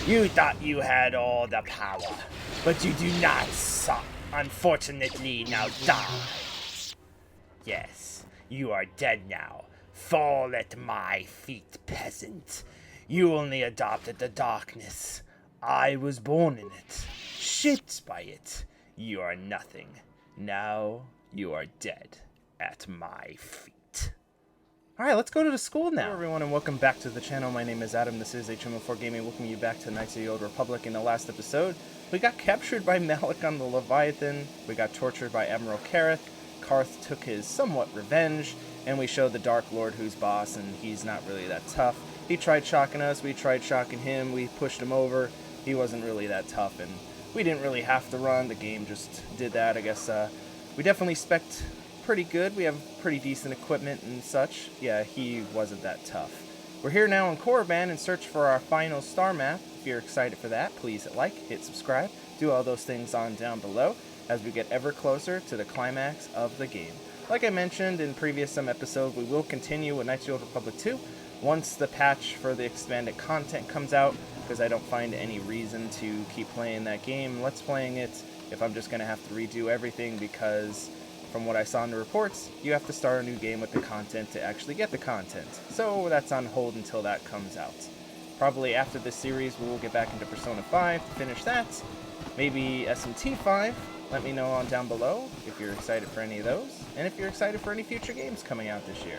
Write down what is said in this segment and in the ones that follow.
You thought you had all the power, but you do not, son. Unfortunately, now die. Yes, you are dead now. Fall at my feet, peasant. You only adopted the darkness. I was born in it, shaped by it. You are nothing. Now you are dead at my feet. Alright, let's go to the school now. Hello everyone and welcome back to the channel. My name is Adam. This is HM04 Gaming. Welcome you back to Knights of the Old Republic. In the last episode, we got captured by Malak on the Leviathan. We got tortured by Admiral Karth. Karth took his somewhat revenge. And we showed the Dark Lord who's boss, and he's not really that tough. He tried shocking us, we tried shocking him, we pushed him over. He wasn't really that tough, and we didn't really have to run. The game just did that. I guess we definitely spec'd pretty good. We have pretty decent equipment and such. Yeah, he wasn't that tough. We're here now in Korriban in search for our final StarMap. If you're excited for that, please hit like, hit subscribe, do all those things on down below as we get ever closer to the climax of the game. Like I mentioned in previous episode, we will continue with Knights of the Old Republic 2 once the patch for the expanded content comes out, because I don't find any reason to keep playing that game, let's playing it, if I'm just going to have to redo everything, because from what I saw in the reports, you have to start a new game with the content to actually get the content. So that's on hold until that comes out. Probably after this series, we will get back into Persona 5 to finish that. Maybe SMT 5. Let me know on down below if you're excited for any of those, and if you're excited for any future games coming out this year.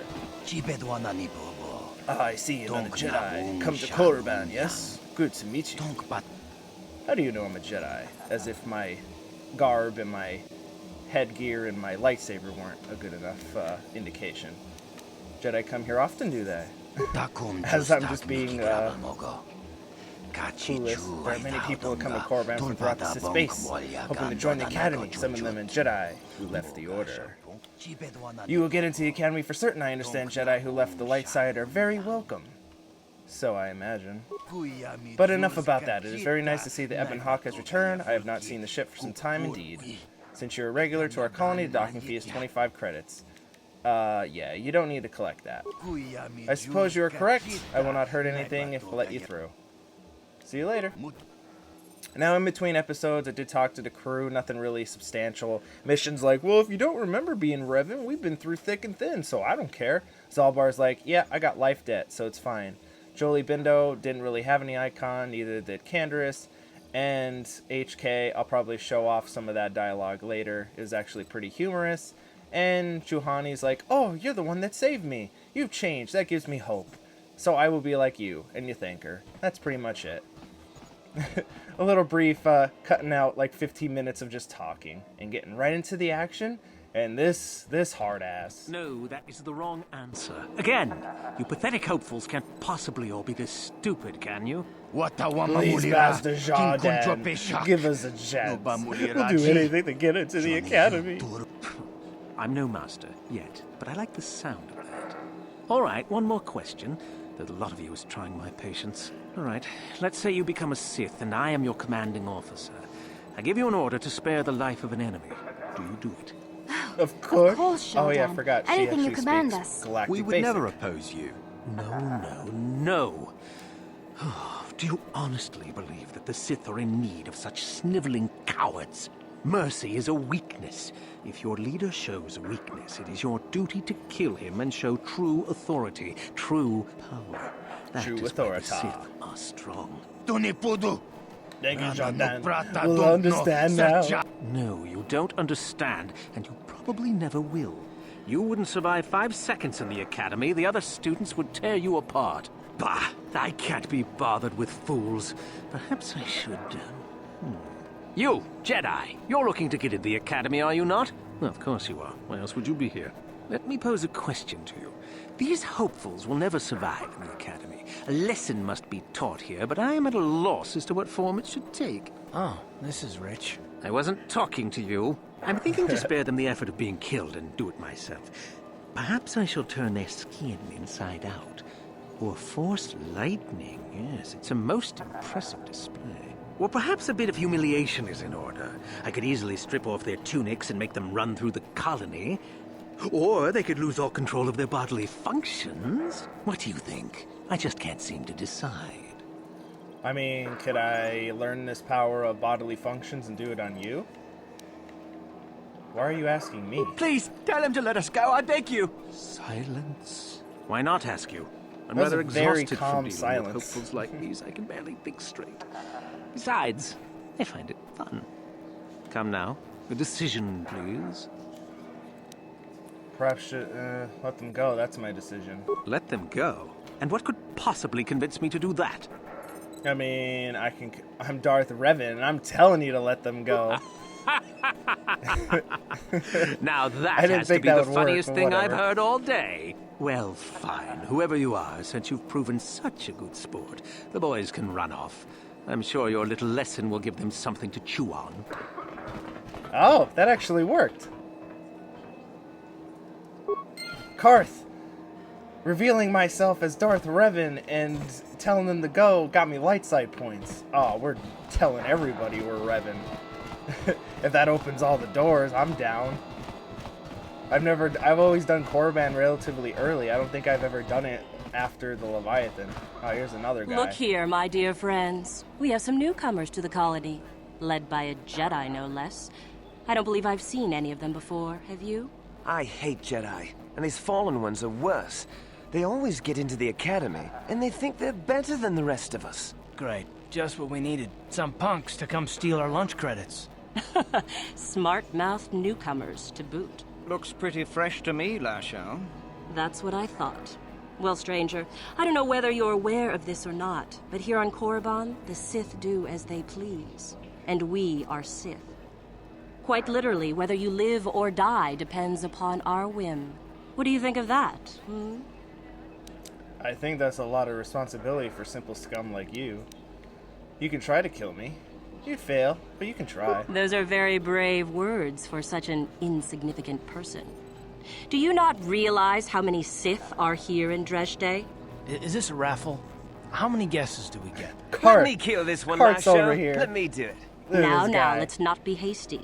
I see you're not a Jedi. Come to Korriban, yes? Good to meet you. How do you know I'm a Jedi? As if my garb and my headgear and my lightsaber weren't a good enough indication. Jedi come here often, do they? As I'm just being clueless. There are many people who come to Korriban from throughout the Sith space, hoping to join the Academy, some of them in Jedi who left the Order. You will get into the Academy for certain. I understand Jedi who left the light side are very welcome. So I imagine. But enough about that. It is very nice to see the Ebon Hawk has returned. I have not seen the ship for some time indeed. Since you're a regular to our colony, the docking fee is 25 credits. Yeah, you don't need to collect that. I suppose you are correct. I will not hurt anything if I let you through. See you later. Now, in between episodes, I did talk to the crew. Nothing really substantial. Missions like, well, if you don't remember being Revan, we've been through thick and thin, so I don't care. Zalbar's like, yeah, I got life debt, so it's fine. Jolie Bindo didn't really have any icon, neither did Canderous. And HK, I'll probably show off some of that dialogue later. It was actually pretty humorous. And Juhani's like, oh, you're the one that saved me. You've changed. That gives me hope. So I will be like you. And you thank her. That's pretty much it. A little brief, cutting out like 15 minutes of just talking. And getting right into the action. And this hard ass. No, that is the wrong answer. Again, you pathetic hopefuls can't possibly all be this stupid, can you? Please, Master Jardin, give us a chance. We'll do anything to get into the Academy. I'm no master, yet, but I like the sound of that. Alright, one more question, though a lot of you is trying my patience. Alright, let's say you become a Sith, and I am your commanding officer. I give you an order to spare the life of an enemy. Do you do it? Of course. Of course, Oh yeah, I forgot. Anything she you command speaks us. Galactic We would Basic. never oppose you. No. Do you honestly believe that the Sith are in need of such sniveling cowards? Mercy is a weakness. If your leader shows weakness, it is your duty to kill him and show true authority, true power. That True is why the authority. Sith are strong. Thank you, Jordan. We'll understand now. No, you don't understand, and you probably never will. You wouldn't survive 5 seconds in the Academy. The other students would tear you apart. Bah! I can't be bothered with fools. Perhaps I should... You, Jedi, you're looking to get into the Academy, are you not? Well, of course you are. Why else would you be here? Let me pose a question to you. These hopefuls will never survive in the Academy. A lesson must be taught here, but I am at a loss as to what form it should take. Oh, this is rich. I wasn't talking to you. I'm thinking to spare them the effort of being killed and do it myself. Perhaps I shall turn their skin inside out. Or force lightning. Yes, it's a most impressive display. Or perhaps a bit of humiliation is in order. I could easily strip off their tunics and make them run through the colony. Or they could lose all control of their bodily functions. What do you think? I just can't seem to decide. I mean, could I learn this power of bodily functions and do it on you? Why are you asking me? Please, tell him to let us go, I beg you. Silence. Why not ask you? I'm That was rather a very exhausted calm from dealing silence. with hopefuls like these. I can barely think straight. Besides, I find it fun. Come now, a decision, please. Perhaps should let them go. That's my decision. Let them go? And what could possibly convince me to do that? I mean, I'm Darth Revan, and I'm telling you to let them go. Now that I didn't has to think be that the would work, funniest but thing I've whatever. heard all day. Well, fine. Whoever you are, since you've proven such a good sport, the boys can run off. I'm sure your little lesson will give them something to chew on. Oh, that actually worked. Karth, revealing myself as Darth Revan and telling them to go got me light side points. Oh, we're telling everybody we're Revan. If that opens all the doors, I'm down. I've always done Korriban relatively early. I don't think I've ever done it after the Leviathan. Oh, here's another guy. Look here, my dear friends. We have some newcomers to the colony, led by a Jedi, no less. I don't believe I've seen any of them before, have you? I hate Jedi, and these fallen ones are worse. They always get into the academy, and they think they're better than the rest of us. Great, just what we needed. Some punks to come steal our lunch credits. Smart-mouthed newcomers, to boot. Looks pretty fresh to me, Lashao. That's what I thought. Well, stranger, I don't know whether you're aware of this or not, but here on Korriban, the Sith do as they please. And we are Sith. Quite literally, whether you live or die depends upon our whim. What do you think of that, I think that's a lot of responsibility for simple scum like you. You can try to kill me. You'd fail, but you can try. Those are very brave words for such an insignificant person. Do you not realize how many Sith are here in Dresde? Is this a raffle? How many guesses do we get? Karth, Let me kill this one, Karth's Lasho. over here. Let me do it. Look at Now, this guy. let's not be hasty.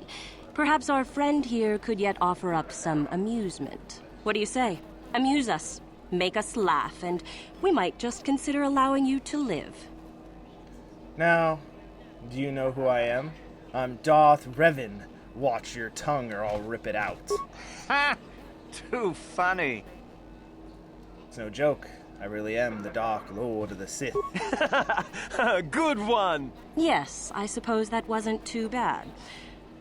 Perhaps our friend here could yet offer up some amusement. What do you say? Amuse us, make us laugh, and we might just consider allowing you to live. Now, do you know who I am? I'm Darth Revan. Watch your tongue or I'll rip it out. Ha! Too funny. It's no joke. I really am the Dark Lord of the Sith. Good one. Yes, I suppose that wasn't too bad.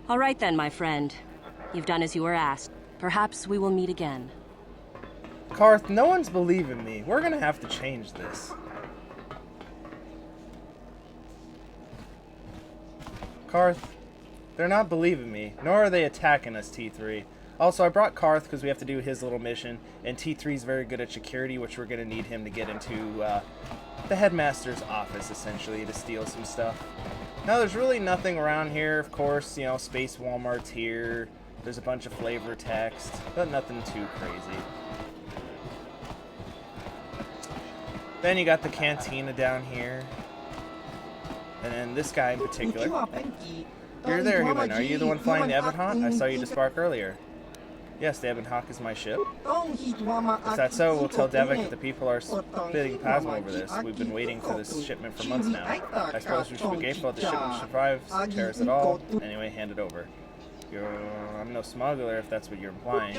All right then, my friend. You've done as you were asked. Perhaps we will meet again. Karth, no one's believing me. We're gonna have to change this. Karth, they're not believing me, nor are they attacking us, T3. Also, I brought Karth because we have to do his little mission, and T3 is very good at security, which we're going to need him to get into the headmaster's office, essentially, to steal some stuff. Now, there's really nothing around here. Of course, you know, Space Walmart's here. There's a bunch of flavor text, but nothing too crazy. Then you got the cantina down here. And then this guy in particular. You're there, human. Are you the one flying the Ebon Hawk? I saw you disbark earlier. Yes, the Ebon Hawk is my ship. If that's so, we'll tell Devik that the people are spitting plasma over this. We've been waiting for this shipment for months now. I suppose we should be grateful that the shipment survives. Tear us at all. Anyway, hand it over. I'm no smuggler, if that's what you're implying.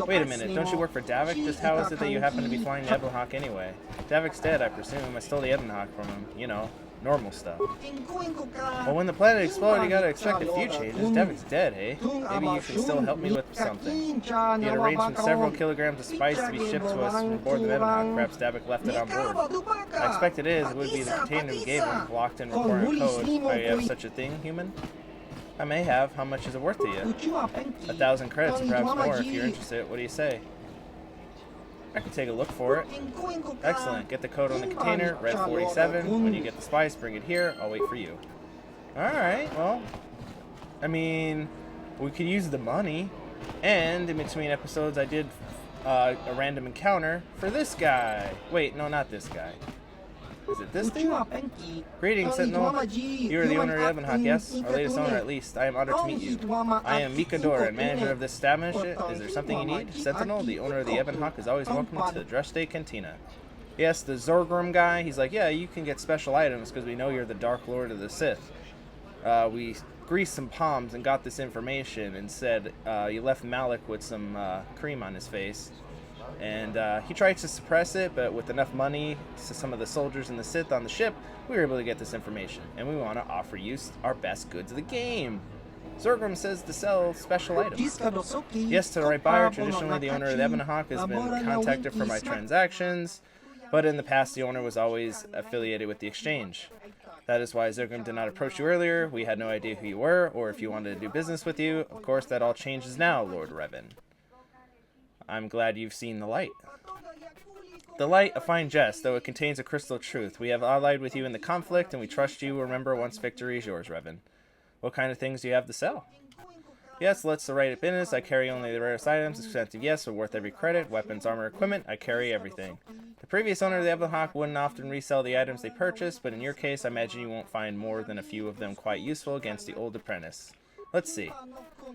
Wait a minute, don't you work for Davik? Just how is it that you happen to be flying the Ebon Hawk anyway? Davik's dead, I presume. I stole the Ebon Hawk from him. You know, normal stuff. Well, when the planet exploded, you gotta expect a few changes. Davik's dead, hey? Maybe you can still help me with something. He had arranged for several kilograms of spice to be shipped to us from aboard the Ebon Hawk. Perhaps Davik left it on board. I expect it is. It would be the container we gave him, locked in requiring code. Oh, you have such a thing, human? I may have. How much is it worth to you? 1,000 credits, perhaps more, if you're interested. What do you say? I can take a look for it. Excellent. Get the code on the container, red 47. When you get the spice, bring it here. I'll wait for you. Alright, well, I mean, we could use the money. And in between episodes, I did a random encounter for this guy. Wait, no, not this guy. Is it this dude? Greetings, Sentinel. You are the owner of Ebon Hawk, yes? Our latest owner, at least. I am honored to meet you. I am Mikadora, manager of this establishment. Is there something you need? Sentinel, the owner of the Ebon Hawk, is always welcome to the Dresde Cantina. He asked the Zorgrim guy, he's like, yeah, you can get special items because we know you're the Dark Lord of the Sith. We greased some palms and got this information and said you left Malak with some cream on his face. And he tried to suppress it, but with enough money to some of the soldiers and the Sith on the ship, we were able to get this information. And we want to offer you our best goods of the game. Zorgrim says to sell special items. Yes, to the right buyer. Traditionally, the owner of the Ebon Hawk has been contacted for my transactions, but in the past, the owner was always affiliated with the exchange. That is why Zorgrim did not approach you earlier. We had no idea who you were, or if you wanted to do business with you. Of course, that all changes now, Lord Revan. I'm glad you've seen the light. The light, a fine jest, though it contains a crystal truth. We have allied with you in the conflict, and we trust you. Remember, once victory is yours, Revan. What kind of things do you have to sell? Yes, let's the right business. I carry only the rarest items. Expensive, yes, but worth every credit. Weapons, armor, equipment. I carry everything. The previous owner of the Ebon Hawk wouldn't often resell the items they purchased, but in your case, I imagine you won't find more than a few of them quite useful against the old apprentice. Let's see.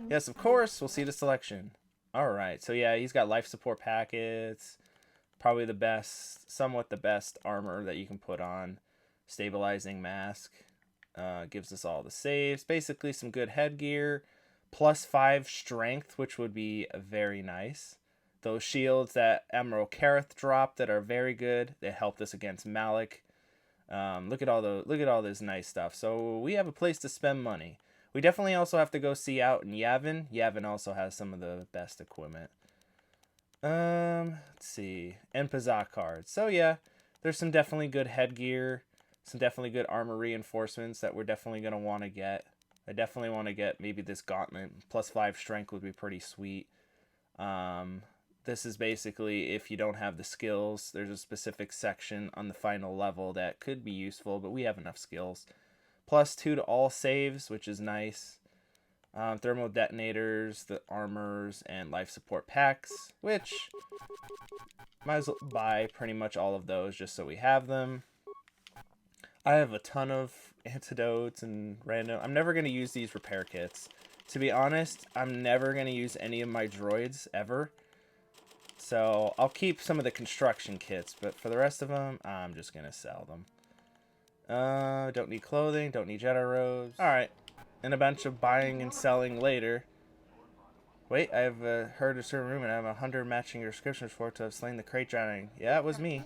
Yes, of course. We'll see the selection. Alright, so yeah, he's got life support packets. Probably the best, somewhat the best armor that you can put on. Stabilizing mask. Gives us all the saves. Basically some good headgear. +5 strength, which would be very nice. Those shields that Admiral Karth dropped that are very good. They helped us against Malak. Look at all this nice stuff. So we have a place to spend money. We definitely also have to go see out in Yavin. Yavin also has some of the best equipment. Let's see. And Pazak cards. So yeah, there's some definitely good headgear. Some definitely good armor reinforcements that we're definitely going to want to get. I definitely want to get maybe this gauntlet. +5 strength would be pretty sweet. This is basically if you don't have the skills. There's a specific section on the final level that could be useful, but we have enough skills. +2 to all saves, which is nice. Thermal detonators, the armors, and life support packs, which might as well buy pretty much all of those just so we have them. I have a ton of antidotes and random... I'm never going to use these repair kits. To be honest, I'm never going to use any of my droids, ever. So, I'll keep some of the construction kits, but for the rest of them, I'm just going to sell them. Don't need clothing, don't need Jedi robes. Alright, and a bunch of buying and selling later. Wait, I have heard a certain rumor and I have 100 matching descriptions for it to have slain the Crate Dragon. Yeah, it was me.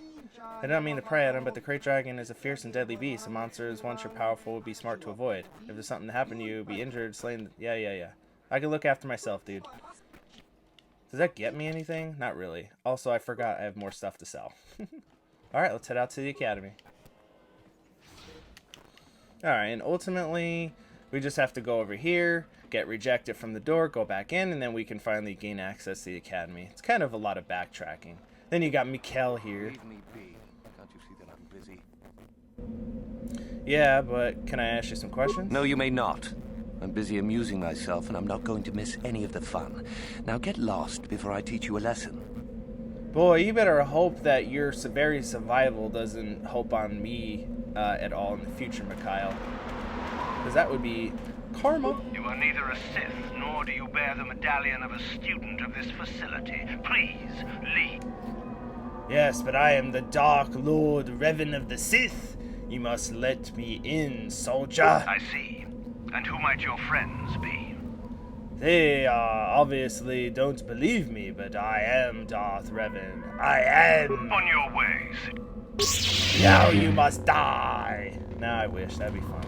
I don't mean to pry at him, but the Crate Dragon is a fierce and deadly beast. A monster is once you're powerful would be smart to avoid. If there's something to happen to you, be injured, slain... Yeah. I can look after myself, dude. Does that get me anything? Not really. Also, I forgot I have more stuff to sell. Alright, let's head out to the academy. Alright, and ultimately, we just have to go over here, get rejected from the door, go back in, and then we can finally gain access to the academy. It's kind of a lot of backtracking. Then you got Mikkel here. Leave me be. Can't you see that I'm busy? Yeah, but can I ask you some questions? No, you may not. I'm busy amusing myself, and I'm not going to miss any of the fun. Now get lost before I teach you a lesson. Boy, you better hope that your very survival doesn't hope on me at all in the future, Mikhail. Because that would be karma. You are neither a Sith, nor do you bear the medallion of a student of this facility. Please, leave. Yes, but I am the Dark Lord Revan of the Sith. You must let me in, soldier. I see. And who might your friends be? They obviously don't believe me, but I am Darth Revan. I am. On your way, Sith. Now you must die. Now I wish that'd be fun.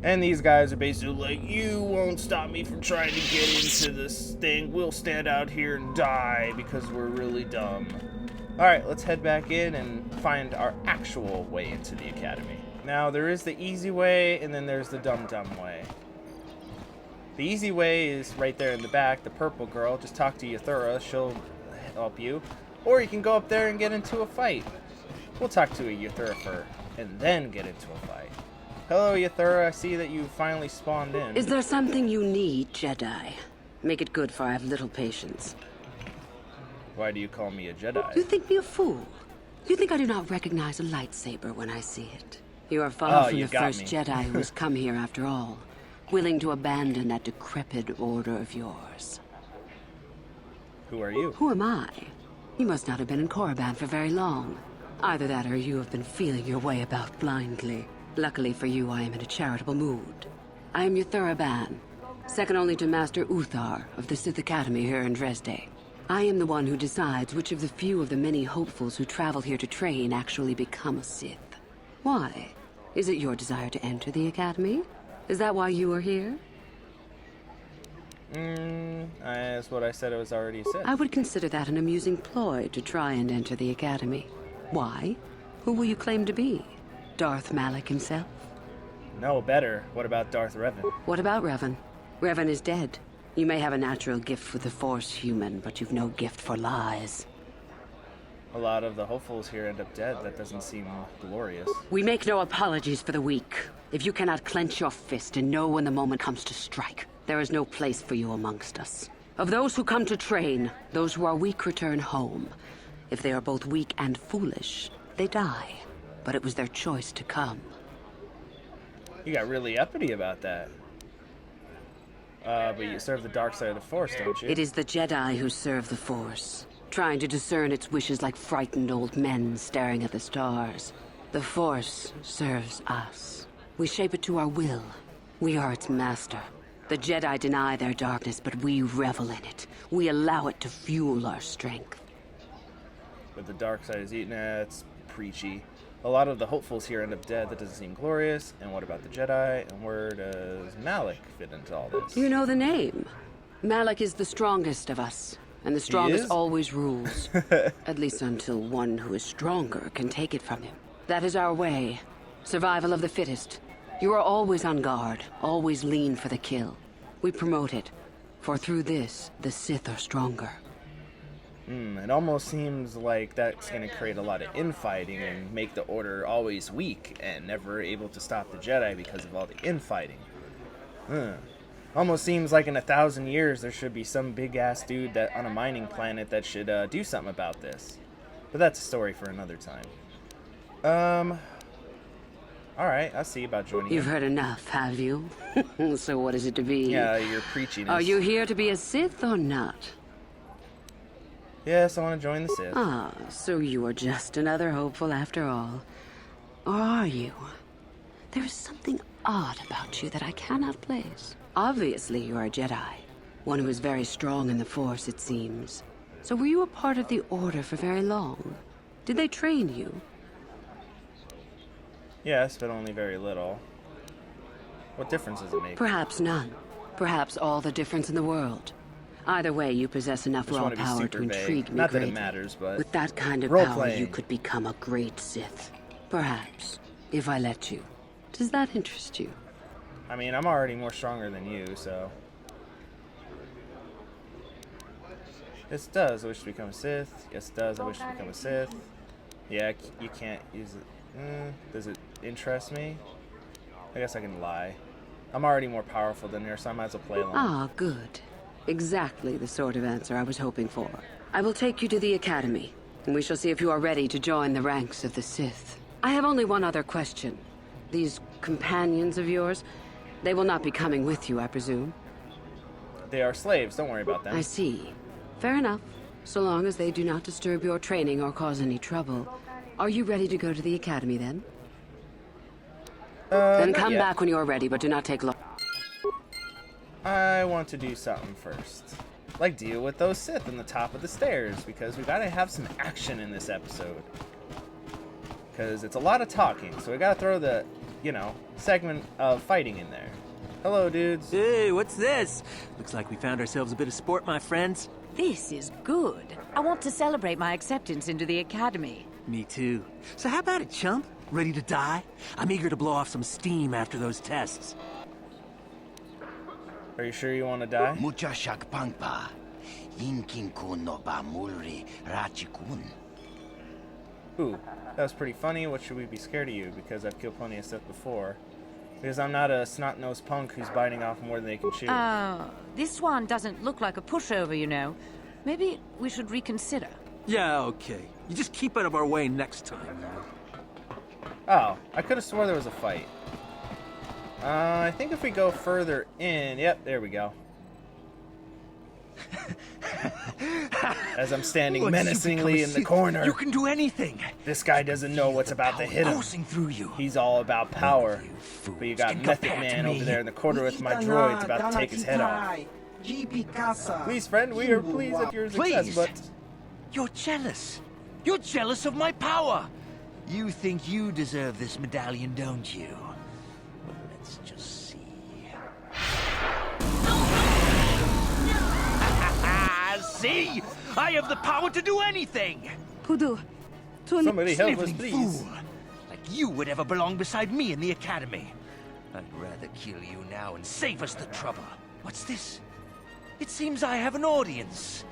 And these guys are basically like, you won't stop me from trying to get into this thing. We'll stand out here and die because we're really dumb. Alright, let's head back in and find our actual way into the academy. Now, there is the easy way, and then there's the dumb way. The easy way is right there in the back, the purple girl. Just talk to Yuthura, she'll help you. Or you can go up there and get into a fight. We'll talk to a Yuthura first, and then get into a fight. Hello, Yuthura. I see that you finally spawned in. Is there something you need, Jedi? Make it good, for I have little patience. Why do you call me a Jedi? You think me a fool? You think I do not recognize a lightsaber when I see it? You are far from the first Jedi who has come here after all, willing to abandon that decrepit order of yours. Who are you? Who am I? You must not have been in Korriban for very long. Either that or you have been feeling your way about blindly. Luckily for you, I am in a charitable mood. I am Uthar Wynn, second only to Master Uthar of the Sith Academy here in Dresde. I am the one who decides which of the few of the many hopefuls who travel here to train actually become a Sith. Why? Is it your desire to enter the Academy? Is that why you are here? That's what I said. It was already said. I would consider that an amusing ploy to try and enter the Academy. Why? Who will you claim to be? Darth Malak himself? No, better. What about Darth Revan? What about Revan? Revan is dead. You may have a natural gift with the Force, human, but you've no gift for lies. A lot of the hopefuls here end up dead. That doesn't seem glorious. We make no apologies for the weak. If you cannot clench your fist and know when the moment comes to strike, there is no place for you amongst us. Of those who come to train, those who are weak return home. If they are both weak and foolish, they die. But it was their choice to come. You got really uppity about that. But you serve the dark side of the Force, don't you? It is the Jedi who serve the Force, trying to discern its wishes like frightened old men staring at the stars. The Force serves us. We shape it to our will. We are its master. The Jedi deny their darkness, but we revel in it. We allow it to fuel our strength. But the dark side is eating it. It's preachy. A lot of the hopefuls here end up dead. That doesn't seem glorious. And what about the Jedi? And where does Malak fit into all this? You know the name. Malak is the strongest of us. And the strongest always rules. At least until one who is stronger can take it from him. That is our way. Survival of the fittest. You are always on guard, always lean for the kill. We promote it, for through this, the Sith are stronger. It almost seems like that's going to create a lot of infighting and make the Order always weak and never able to stop the Jedi because of all the infighting. Almost seems like in 1,000 years there should be some big-ass dude that on a mining planet that should do something about this. But that's a story for another time. Alright, I'll see about joining You've heard enough, have you? So what is it to be? Yeah, your preachiness. Are you here to be a Sith or not? Yes, I want to join the Sith. Ah, so you are just another hopeful after all. Or are you? There is something odd about you that I cannot place. Obviously, you are a Jedi. One who is very strong in the Force, it seems. So were you a part of the Order for very long? Did they train you? Yes, but only very little. What difference does it make? Perhaps none. Perhaps all the difference in the world. Either way, you possess enough raw power to intrigue me Not greatly. that it matters, but with that kind of power, you could become a great Sith. Perhaps, if I let you. Does that interest you? I mean, I'm already more stronger than you, so... Yes, it does. I wish to become a Sith. Yes, it does. I wish to become a Sith. Yeah, you can't use it. Does it interest me? I guess I can lie. I'm already more powerful than her, so I might as well play along. Ah, good. Exactly the sort of answer I was hoping for. I will take you to the Academy, and we shall see if you are ready to join the ranks of the Sith. I have only one other question. These companions of yours, they will not be coming with you, I presume? They are slaves. Don't worry about them. I see. Fair enough. So long as they do not disturb your training or cause any trouble. Are you ready to go to the Academy, then? Then come back when you're ready, but do not take long. I want to do something first. Like deal with those Sith on the top of the stairs, because we gotta have some action in this episode. Because it's a lot of talking, so we gotta throw the, segment of fighting in there. Hello, dudes. Hey, what's this? Looks like we found ourselves a bit of sport, my friends. This is good. I want to celebrate my acceptance into the Academy. Me too. So how about it, chump? Ready to die? I'm eager to blow off some steam after those tests. Are you sure you want to die? Mucha shakpangpa. Yinkin no ba mulri rachikun. Ooh, that was pretty funny. What should we be scared of you? Because I've killed plenty of Sith before. Because I'm not a snot-nosed punk who's biting off more than they can chew. This one doesn't look like a pushover, you know. Maybe we should reconsider. Yeah, okay. You just keep out of our way next time. Oh, I could have swore there was a fight. I think if we go further in... Yep, there we go. As I'm standing Once you menacingly become a in the Sith, corner. You can do anything. This guy doesn't know what's about to hit him. Coursing through you. He's all about power. But you got can Method compare to Man me. over there in the corner with my droids about to take his head off. Please, friend, we are pleased at your success, Pleased? but... You're jealous. You're jealous of my power. You think you deserve this medallion, don't you? Well, let's just see. See? I have the power to do anything. Somebody help us, Sniveling please. fool. Like you would ever belong beside me in the academy. I'd rather kill you now and save us the trouble. What's this? It seems I have an audience.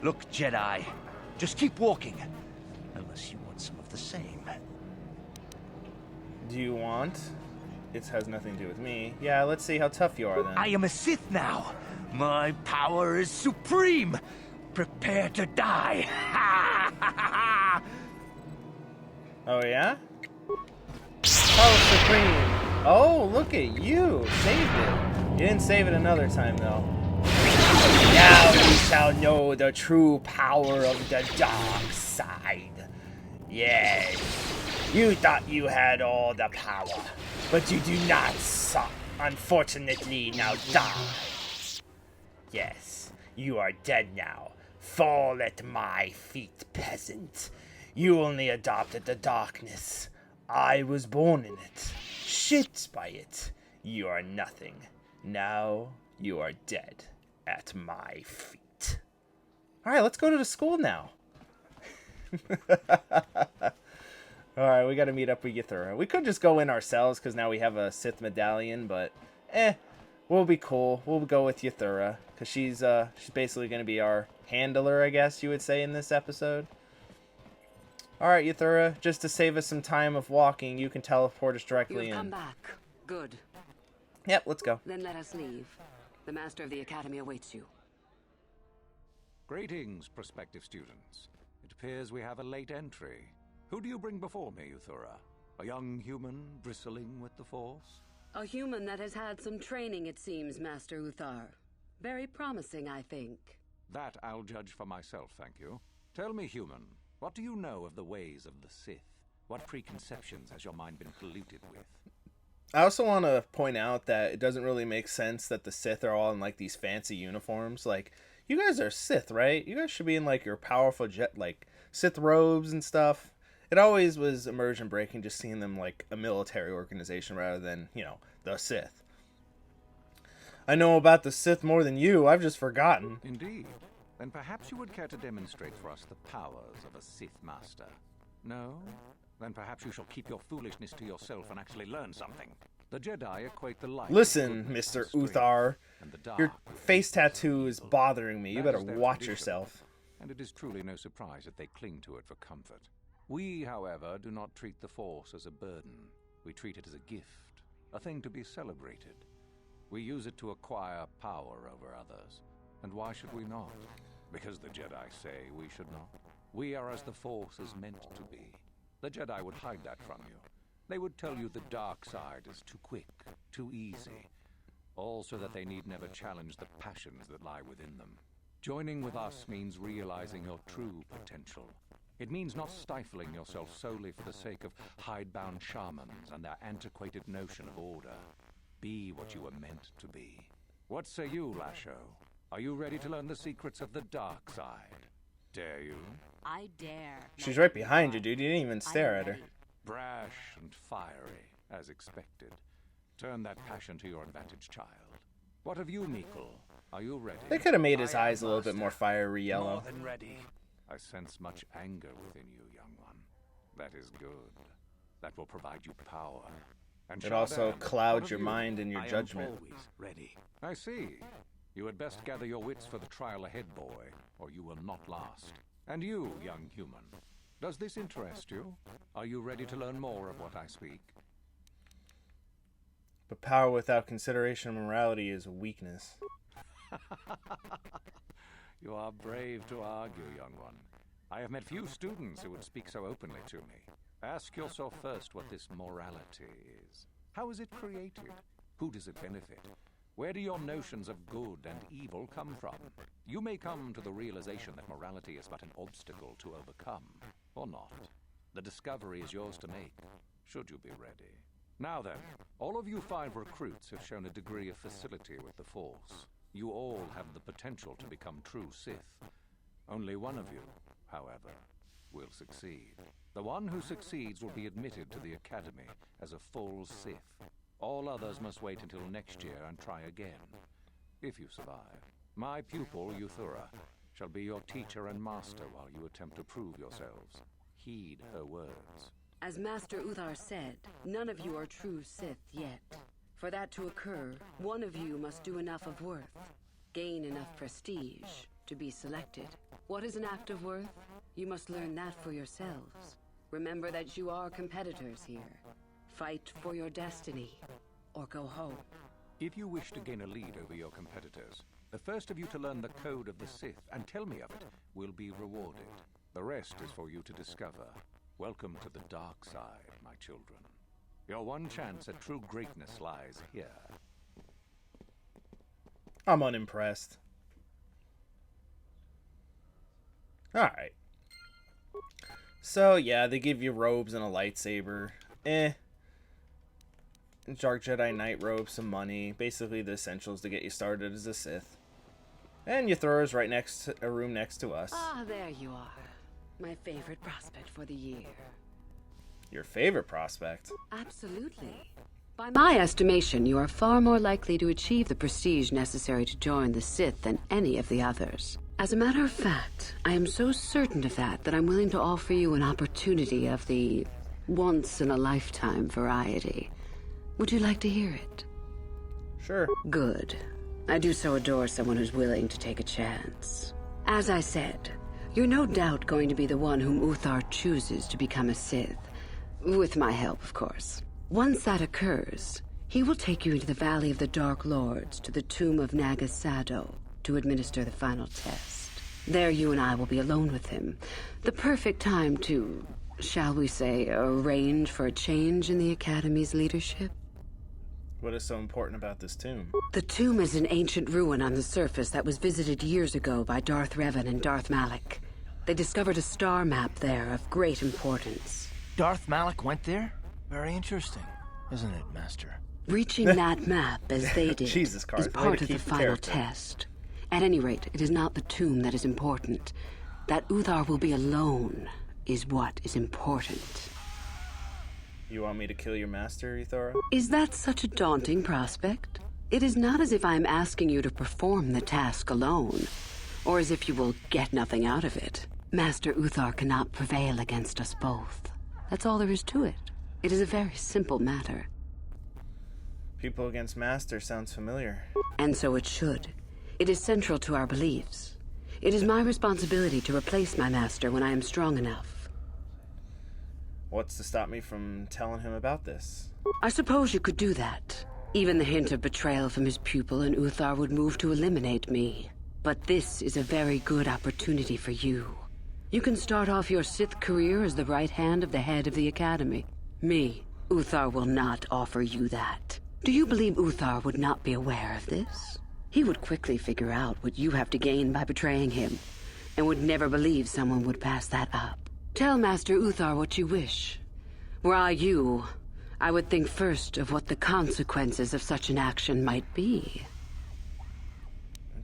Look, Jedi, just keep walking. Unless you want some of the same. Do you want? It has nothing to do with me. Yeah, let's see how tough you are then. I am a Sith now. My power is supreme. Prepare to die. Oh, yeah? Power Supreme. Oh, look at you. Saved it. You didn't save it another time, though. Now you shall know the true power of the dark side. Yes. You thought you had all the power, but you do not, son. Unfortunately, now die. Yes, you are dead now. Fall at my feet, peasant. You only adopted the darkness. I was born in it, shaped by it. You are nothing. Now you are dead at my feet. Alright, let's go to the school now. Alright, we gotta meet up with Yuthura. We could just go in ourselves, because now we have a Sith medallion, but we'll be cool. We'll go with Yuthura, because she's basically gonna be our handler, I guess you would say, in this episode. Alright, Yuthura, just to save us some time of walking, you can teleport us directly in. You've come back. Good. Yep, let's go. Then let us leave. The master of the academy awaits you. Greetings, prospective students. It appears we have a late entry. Who do you bring before me, Yuthura? A young human bristling with the Force? A human that has had some training, it seems, Master Uthar. Very promising, I think. That I'll judge for myself, thank you. Tell me, human, what do you know of the ways of the Sith? What preconceptions has your mind been polluted with? I also want to point out that it doesn't really make sense that the Sith are all in, like, these fancy uniforms. Like, you guys are Sith, right? You guys should be in, like, your powerful Sith robes and stuff. It always was immersion breaking just seeing them like a military organization rather than, you know, the Sith. I know about the Sith more than you. I've just forgotten. Indeed. Then perhaps you would care to demonstrate for us the powers of a Sith Master. No? Then perhaps you shall keep your foolishness to yourself and actually learn something. The Jedi equate the light. Listen, Mr. Uthar. Your face tattoo is bothering me. You better watch yourself. And it is truly no surprise that they cling to it for comfort. We, however, do not treat the Force as a burden. We treat it as a gift, a thing to be celebrated. We use it to acquire power over others. And why should we not? Because the Jedi say we should not. We are as the Force is meant to be. The Jedi would hide that from you. They would tell you the dark side is too quick, too easy. All so that they need never challenge the passions that lie within them. Joining with us means realizing your true potential. It means not stifling yourself solely for the sake of hidebound shamans and their antiquated notion of order. Be what you were meant to be. What say you, Lasho? Are you ready to learn the secrets of the dark side? Dare you? I dare. She's right behind you, dude. You didn't even stare at her. Brash and fiery, as expected. Turn that passion to your advantage, child. What of you, Mikkel? Are you ready? They could have made his eyes a little bit more fiery yellow. More than ready. I sense much anger within you, young one. That is good. That will provide you power. And it also clouds your mind and your judgment. Always ready. I see. You had best gather your wits for the trial ahead, boy, or you will not last. And you, young human, does this interest you? Are you ready to learn more of what I speak? But power without consideration of morality is a weakness. You are brave to argue, young one. I have met few students who would speak so openly to me. Ask yourself first what this morality is. How is it created? Who does it benefit? Where do your notions of good and evil come from? You may come to the realization that morality is but an obstacle to overcome, or not. The discovery is yours to make, should you be ready. Now then, all of you 5 recruits have shown a degree of facility with the Force. You all have the potential to become true Sith. Only one of you, however, will succeed. The one who succeeds will be admitted to the Academy as a full Sith. All others must wait until next year and try again, if you survive. My pupil, Yuthura, shall be your teacher and master while you attempt to prove yourselves. Heed her words. As Master Uthar said, none of you are true Sith yet. For that to occur, one of you must do enough of worth, gain enough prestige to be selected. What is an act of worth? You must learn that for yourselves. Remember that you are competitors here. Fight for your destiny, or go home. If you wish to gain a lead over your competitors, the first of you to learn the code of the Sith and tell me of it will be rewarded. The rest is for you to discover. Welcome to the dark side, my children. Your one chance at true greatness lies here. I'm unimpressed. Alright. So, yeah, they give you robes and a lightsaber. Dark Jedi Knight robe, some money. Basically the essentials to get you started as a Sith. And Yuthura's right next to a room next to us. Ah, there you are. My favorite prospect for the year. Your favorite prospect? Absolutely. By my estimation, you are far more likely to achieve the prestige necessary to join the Sith than any of the others. As a matter of fact, I am so certain of that I'm willing to offer you an opportunity of the once-in-a-lifetime variety. Would you like to hear it? Sure. Good. I do so adore someone who's willing to take a chance. As I said, you're no doubt going to be the one whom Uthar chooses to become a Sith. With my help, of course. Once that occurs, he will take you into the Valley of the Dark Lords to the tomb of Naga Sado to administer the final test. There you and I will be alone with him. The perfect time to, shall we say, arrange for a change in the Academy's leadership. What is so important about this tomb? The tomb is an ancient ruin on the surface that was visited years ago by Darth Revan and Darth Malak. They discovered a star map there of great importance. Darth Malak went there? Very interesting, isn't it, Master? Reaching that map, as they did, Jesus, Karth, is part of the final test. At any rate, it is not the tomb that is important. That Uthar will be alone is what is important. You want me to kill your master, Yuthura? Is that such a daunting prospect? It is not as if I am asking you to perform the task alone, or as if you will get nothing out of it. Master Uthar cannot prevail against us both. That's all there is to it. It is a very simple matter. People against Master sounds familiar. And so it should. It is central to our beliefs. It is my responsibility to replace my master when I am strong enough. What's to stop me from telling him about this? I suppose you could do that. Even the hint of betrayal from his pupil and Uthar would move to eliminate me. But this is a very good opportunity for you. You can start off your Sith career as the right hand of the head of the Academy. Me, Uthar will not offer you that. Do you believe Uthar would not be aware of this? He would quickly figure out what you have to gain by betraying him, and would never believe someone would pass that up. Tell Master Uthar what you wish. Were I you, I would think first of what the consequences of such an action might be.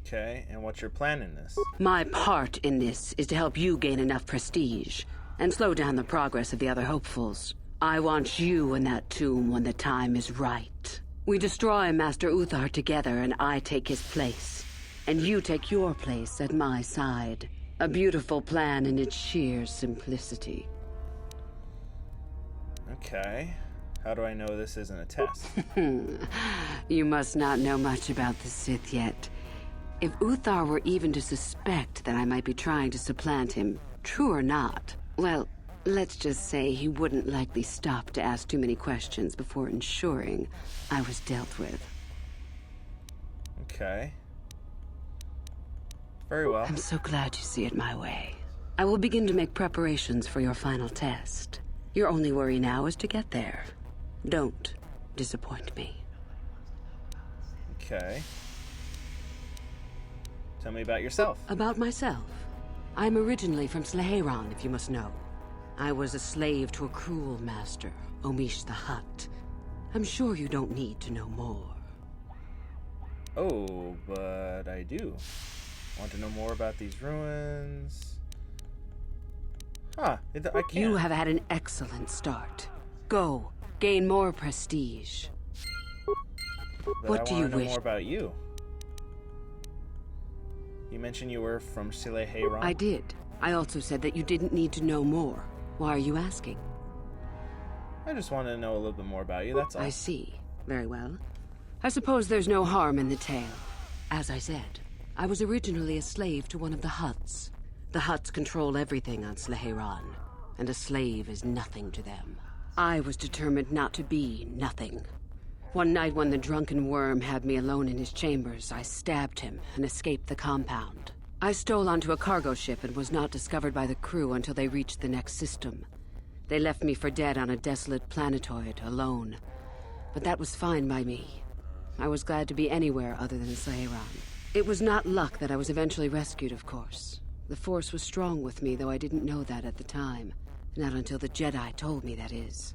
Okay, and what's your plan in this? My part in this is to help you gain enough prestige, and slow down the progress of the other hopefuls. I want you in that tomb when the time is right. We destroy Master Uthar together, and I take his place. And you take your place at my side. A beautiful plan in its sheer simplicity. Okay. How do I know this isn't a test? You must not know much about the Sith yet. If Uthar were even to suspect that I might be trying to supplant him, true or not, well, let's just say he wouldn't likely stop to ask too many questions before ensuring I was dealt with. Okay. Very well. I'm so glad you see it my way. I will begin to make preparations for your final test. Your only worry now is to get there. Don't disappoint me. Okay. Tell me about yourself. About myself. I'm originally from Sleheyron, if you must know. I was a slave to a cruel master, Omish the Hutt. I'm sure you don't need to know more. Oh, but I do. Want to know more about these ruins? Huh, I can't. You have had an excellent start. Go, gain more prestige. But what do you know wish? More about you. You mentioned you were from Sleheyron. I did. I also said that you didn't need to know more. Why are you asking? I just wanted to know a little bit more about you, that's all. I see. Very well. I suppose there's no harm in the tale. As I said, I was originally a slave to one of the Hutts. The Hutts control everything on Sleheyron, and a slave is nothing to them. I was determined not to be nothing. One night when the drunken worm had me alone in his chambers, I stabbed him and escaped the compound. I stole onto a cargo ship and was not discovered by the crew until they reached the next system. They left me for dead on a desolate planetoid, alone. But that was fine by me. I was glad to be anywhere other than Sleheyron. It was not luck that I was eventually rescued, of course. The Force was strong with me, though I didn't know that at the time. Not until the Jedi told me, that is.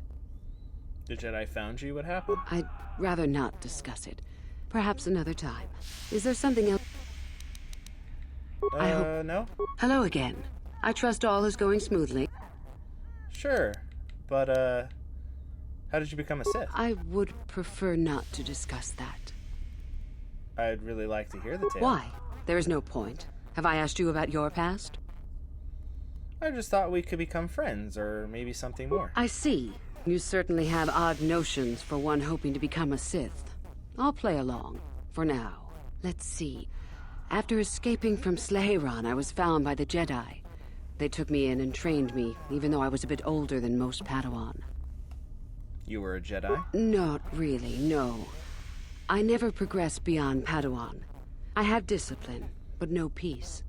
The Jedi found you? What happened? I'd rather not discuss it. Perhaps another time. Is there something else? I hope... no? Hello again. I trust all is going smoothly. Sure, but, how did you become a Sith? I would prefer not to discuss that. I'd really like to hear the tale. Why? There is no point. Have I asked you about your past? I just thought we could become friends, or maybe something more. I see. You certainly have odd notions for one hoping to become a Sith. I'll play along, for now. Let's see. After escaping from Sleheyron, I was found by the Jedi. They took me in and trained me, even though I was a bit older than most Padawan. You were a Jedi? Not really, no. I never progressed beyond Padawan. I had discipline, but no peace.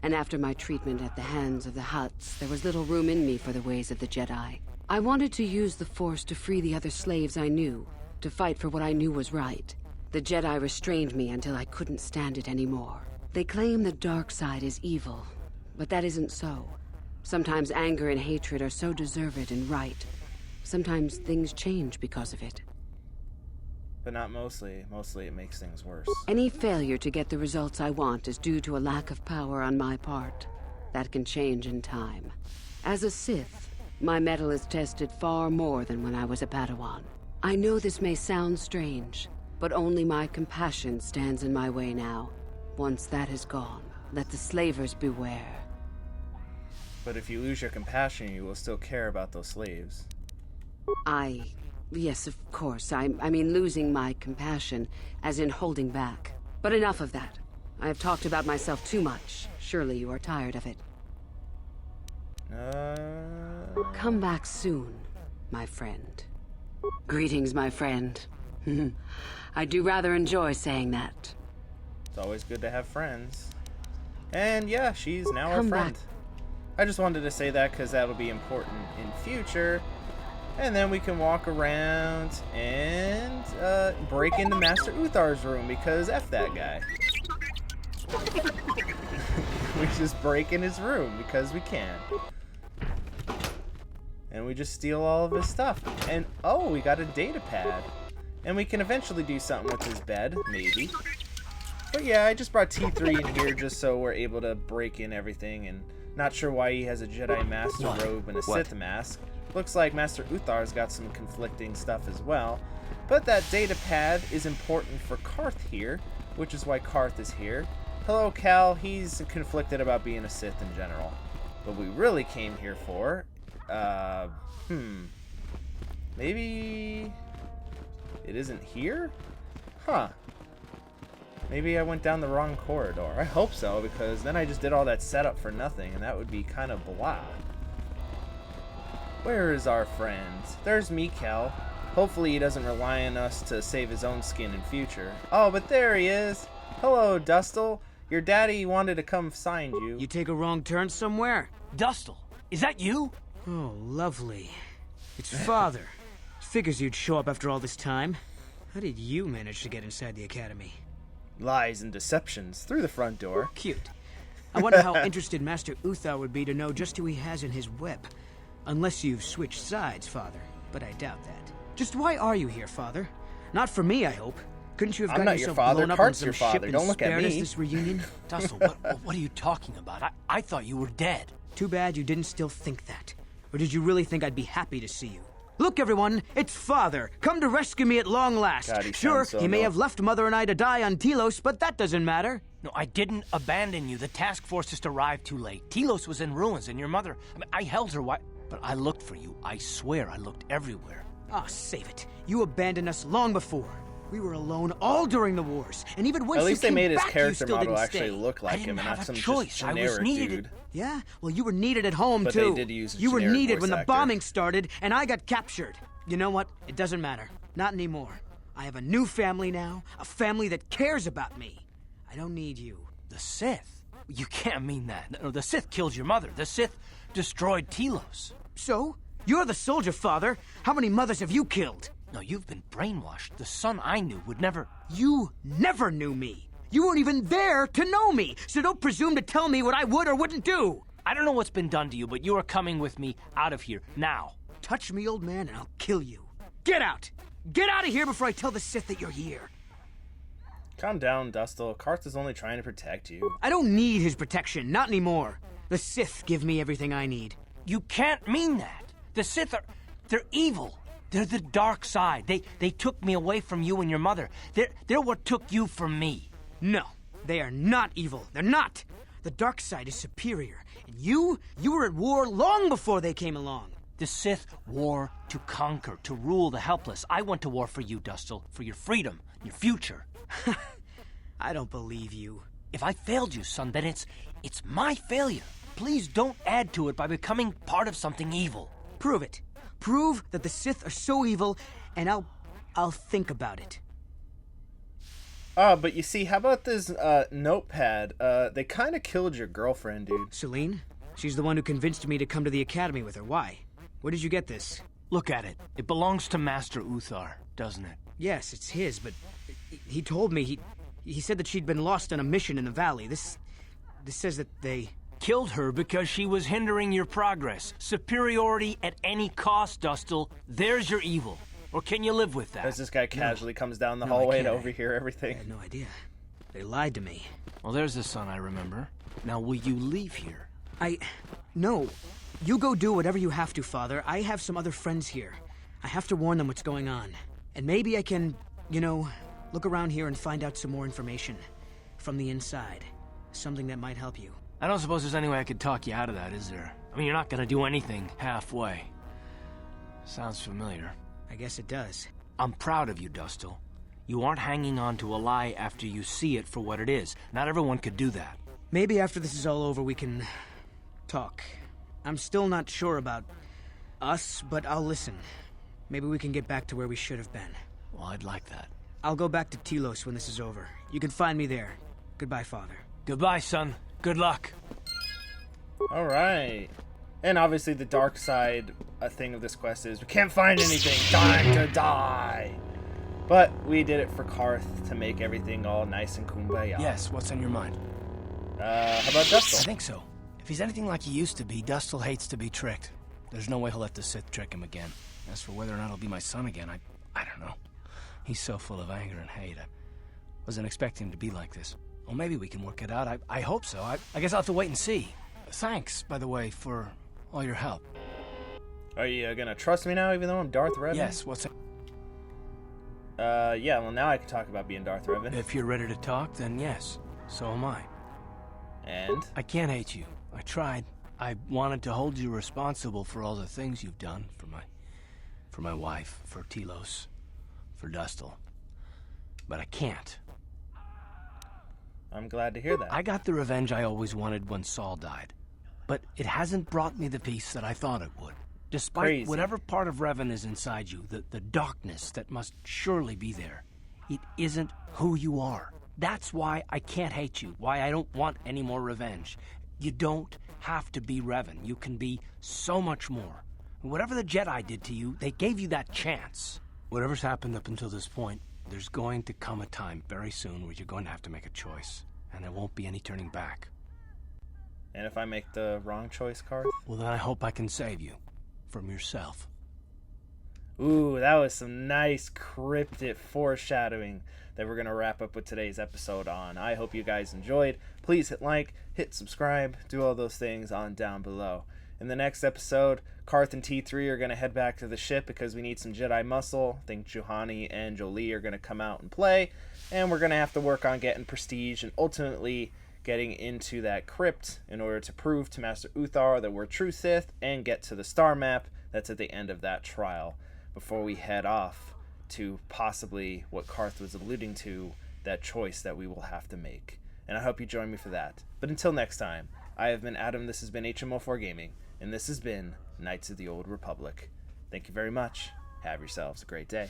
And after my treatment at the hands of the Hutts, there was little room in me for the ways of the Jedi. I wanted to use the Force to free the other slaves I knew, to fight for what I knew was right. The Jedi restrained me until I couldn't stand it anymore. They claim the dark side is evil, but that isn't so. Sometimes anger and hatred are so deserved and right. Sometimes things change because of it. But not mostly. Mostly it makes things worse. Any failure to get the results I want is due to a lack of power on my part. That can change in time. As a Sith, my mettle is tested far more than when I was a Padawan. I know this may sound strange, but only my compassion stands in my way now. Once that is gone, let the slavers beware. But if you lose your compassion, you will still care about those slaves. Yes, of course. I mean losing my compassion, as in holding back. But enough of that. I have talked about myself too much. Surely you are tired of it. Come back soon, my friend. Greetings, my friend. I do rather enjoy saying that. It's always good to have friends. And yeah, she's now our Come friend. back. I just wanted to say that because that'll be important in future. And then we can walk around and break into Master Uthar's room because F that guy. We just break in his room because we can. And we just steal all of his stuff. And oh, we got a data pad. And we can eventually do something with his bed, maybe. But yeah, I just brought T3 in here just so we're able to break in everything. And not sure why he has a Jedi Master robe and a Sith mask. Looks like Master Uthar's got some conflicting stuff as well. But that data pad is important for Karth here, which is why Karth is here. Hello, Cal. He's conflicted about being a Sith in general. What we really came here for, maybe it isn't here? Huh. Maybe I went down the wrong corridor. I hope so, because then I just did all that setup for nothing, and that would be kind of blah. Where is our friend? There's Mikkel. Hopefully he doesn't rely on us to save his own skin in future. Oh, but there he is. Hello, Dustle. Your daddy wanted to come find you. You take a wrong turn somewhere? Dustle, is that you? Oh, lovely. It's Father. Figures you'd show up after all this time. How did you manage to get inside the academy? Lies and deceptions through the front door. Cute. I wonder how interested Master Uthar would be to know just who he has in his web. Unless you've switched sides, Father. But I doubt that. Just why are you here, Father? Not for me, I hope. Couldn't you have gotten yourself blown up on some ship and spared us this reunion? Dustle, what are you talking about? I thought you were dead. Too bad you didn't still think that. Or did you really think I'd be happy to see you? Look, everyone, it's Father, come to rescue me at long last. God, sure, he may have left Mother and I to die on Telos, but that doesn't matter. No, I didn't abandon you. The task force just arrived too late. Telos was in ruins, and your mother... I held her but I looked for you. I swear I looked everywhere. Ah, save it. You abandoned us long before. We were alone all during the wars, and even once at least you they came made his back, character you still model didn't actually stay. look like him, and not some just I was generic needed. dude. Yeah, well, you were needed at home But too. they did use a you were generic needed voice when the actor. bombing started, and I got captured. You know what? It doesn't matter. Not anymore. I have a new family now, a family that cares about me. I don't need you. The Sith? You can't mean that. No, the Sith killed your mother. The Sith destroyed Telos. So? You're the soldier, Father. How many mothers have you killed? No, you've been brainwashed. The son I knew would never... You never knew me. You weren't even there to know me, so don't presume to tell me what I would or wouldn't do. I don't know what's been done to you, but you are coming with me out of here, now. Touch me, old man, and I'll kill you. Get out! Get out of here before I tell the Sith that you're here. Calm down, Dustle. Karth is only trying to protect you. I don't need his protection, not anymore. The Sith give me everything I need. You can't mean that. The Sith are... they're evil. They're the dark side. They took me away from you and your mother. They're what took you from me. No, they are not evil. They're not. The dark side is superior. And you were at war long before they came along. The Sith war to conquer, to rule the helpless. I went to war for you, Dustle, for your freedom, your future. I don't believe you. If I failed you, son, then it's my failure. Please don't add to it by becoming part of something evil. Prove it. Prove that the Sith are so evil, and I'll think about it. But you see, how about this notepad? They kind of killed your girlfriend, dude. Celine? She's the one who convinced me to come to the academy with her. Why? Where did you get this? Look at it. It belongs to Master Uthar, doesn't it? Yes, it's his, but he told me he said that she'd been lost on a mission in the valley. This says that they... Killed her because she was hindering your progress. Superiority at any cost, Dustle. There's your evil. Or can you live with that? As this guy casually comes down the hallway to overhear everything. I had no idea. They lied to me. Well, there's the son I remember. Now, will you leave here? No. You go do whatever you have to, Father. I have some other friends here. I have to warn them what's going on. And maybe I can, look around here and find out some more information. From the inside. Something that might help you. I don't suppose there's any way I could talk you out of that, is there? I mean, you're not gonna do anything halfway. Sounds familiar. I guess it does. I'm proud of you, Dustle. You aren't hanging on to a lie after you see it for what it is. Not everyone could do that. Maybe after this is all over, we can... talk. I'm still not sure about us, but I'll listen. Maybe we can get back to where we should have been. Well, I'd like that. I'll go back to Telos when this is over. You can find me there. Goodbye, Father. Goodbye, son. Good luck. Alright. And obviously the dark side thing of this quest is we can't find anything. Time to die. But we did it for Karth to make everything all nice and kumbaya. Yes, what's on your mind? How about Dustle? I think so. If he's anything like he used to be, Dustle hates to be tricked. There's no way he'll let the Sith trick him again. As for whether or not he'll be my son again, I don't know. He's so full of anger and hate. I wasn't expecting him to be like this. Well, maybe we can work it out. I hope so. I guess I'll have to wait and see. Thanks, by the way, for all your help. Are you gonna trust me now, even though I'm Darth Revan? Yes, what's it? Yeah, well, now I can talk about being Darth Revan. If you're ready to talk, then yes. So am I. And? I can't hate you. I tried. I wanted to hold you responsible for all the things you've done for my wife, for Telos, for Dustle. But I can't. I'm glad to hear that. I got the revenge I always wanted when Saul died. But it hasn't brought me the peace that I thought it would. Despite whatever part of Revan is inside you, the darkness that must surely be there, it isn't who you are. That's why I can't hate you, why I don't want any more revenge. You don't have to be Revan. You can be so much more. Whatever the Jedi did to you, they gave you that chance. Whatever's happened up until this point, There's going to come a time very soon where you're going to have to make a choice, and there won't be any turning back. And if I make the wrong choice, Karth? Well, then I hope I can save you. From yourself. Ooh, that was some nice cryptic foreshadowing that we're going to wrap up with today's episode on. I hope you guys enjoyed. Please hit like, hit subscribe, do all those things on down below. In the next episode, Karth and T3 are going to head back to the ship because we need some Jedi muscle. I think Juhani and Jolie are going to come out and play. And we're going to have to work on getting prestige and ultimately getting into that crypt in order to prove to Master Uthar that we're true Sith and get to the StarMap that's at the end of that trial before we head off to possibly what Karth was alluding to, that choice that we will have to make. And I hope you join me for that. But until next time, I have been Adam, this has been HMO4 Gaming, and this has been Knights of the Old Republic. Thank you very much. Have yourselves a great day.